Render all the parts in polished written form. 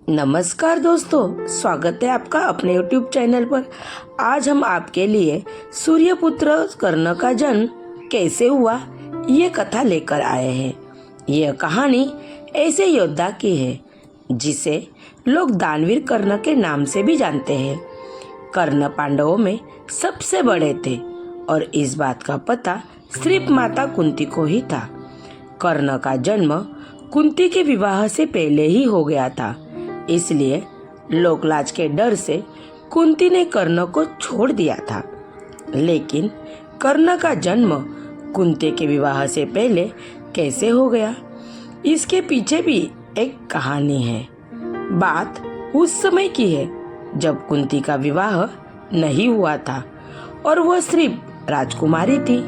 नमस्कार दोस्तों, स्वागत है आपका अपने YouTube चैनल पर। आज हम आपके लिए सूर्यपुत्र कर्ण का जन्म कैसे हुआ ये कथा लेकर आए हैं। यह कहानी ऐसे योद्धा की है जिसे लोग दानवीर कर्ण के नाम से भी जानते हैं। कर्ण पांडवों में सबसे बड़े थे और इस बात का पता सिर्फ माता कुंती को ही था। कर्ण का जन्म कुंती के विवाह से पहले ही हो गया था, इसलिए लोकलाज के डर से कुंती ने कर्ण को छोड़ दिया था। लेकिन कर्ण का जन्म कुंती के विवाह से पहले कैसे हो गया, इसके पीछे भी एक कहानी है। बात उस समय की है जब कुंती का विवाह नहीं हुआ था और वह सिर्फ राजकुमारी थी।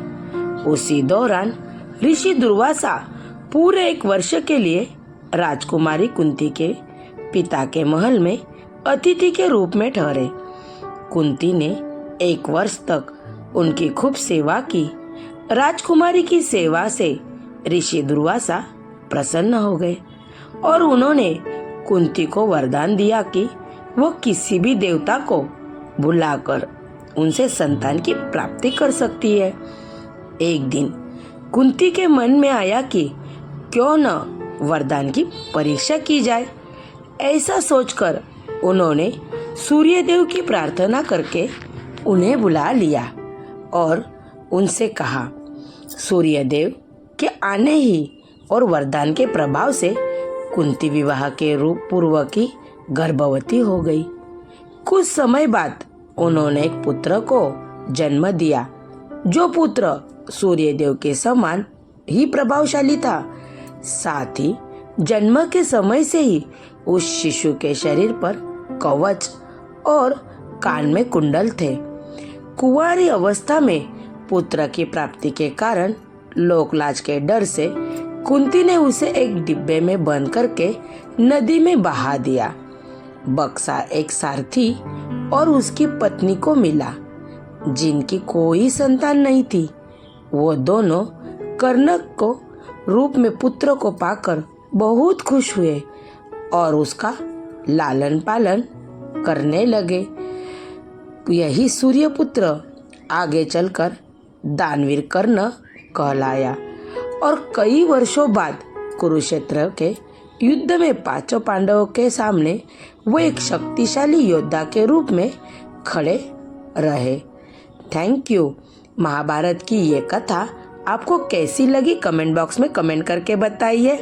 उसी दौरान ऋषि दुर्वासा पूरे 1 वर्ष के लिए राजकुमारी कुंती के पिता के महल में अतिथि के रूप में ठहरे। कुंती ने 1 वर्ष तक उनकी खूब सेवा की। राजकुमारी की सेवा से ऋषि दुर्वासा प्रसन्न हो गए और उन्होंने कुंती को वरदान दिया कि वो किसी भी देवता को बुलाकर उनसे संतान की प्राप्ति कर सकती है। एक दिन कुंती के मन में आया कि क्यों न वरदान की परीक्षा की जाए। ऐसा सोचकर उन्होंने सूर्यदेव की प्रार्थना करके उन्हें बुला लिया और उनसे कहा, सूर्यदेव के आने ही और वरदान के प्रभाव से कुंती विवाह के पूर्व की गर्भवती हो गई। कुछ समय बाद उन्होंने एक पुत्र को जन्म दिया, जो पुत्र सूर्यदेव के समान ही प्रभावशाली था। साथ ही जन्म के समय से ही उस शिशु के शरीर पर कवच और कान में कुंडल थे। कुंवारी अवस्था में पुत्र की प्राप्ति के कारण लोकलाज के डर से कुंती ने उसे एक डिब्बे में बंद करके नदी में बहा दिया। बक्सा एक सारथी और उसकी पत्नी को मिला, जिनकी कोई संतान नहीं थी। वो दोनों कर्ण को रूप में पुत्र को पाकर बहुत खुश हुए और उसका लालन पालन करने लगे। यही सूर्यपुत्र आगे चलकर दानवीर कर्ण कहलाया और कई वर्षों बाद कुरुक्षेत्र के युद्ध में 5 पांडवों के सामने वो एक शक्तिशाली योद्धा के रूप में खड़े रहे। Thank you. महाभारत की ये कथा आपको कैसी लगी कमेंट बॉक्स में कमेंट करके बताइए।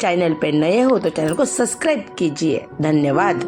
चैनल पे नए हो तो चैनल को सब्सक्राइब कीजिए। धन्यवाद।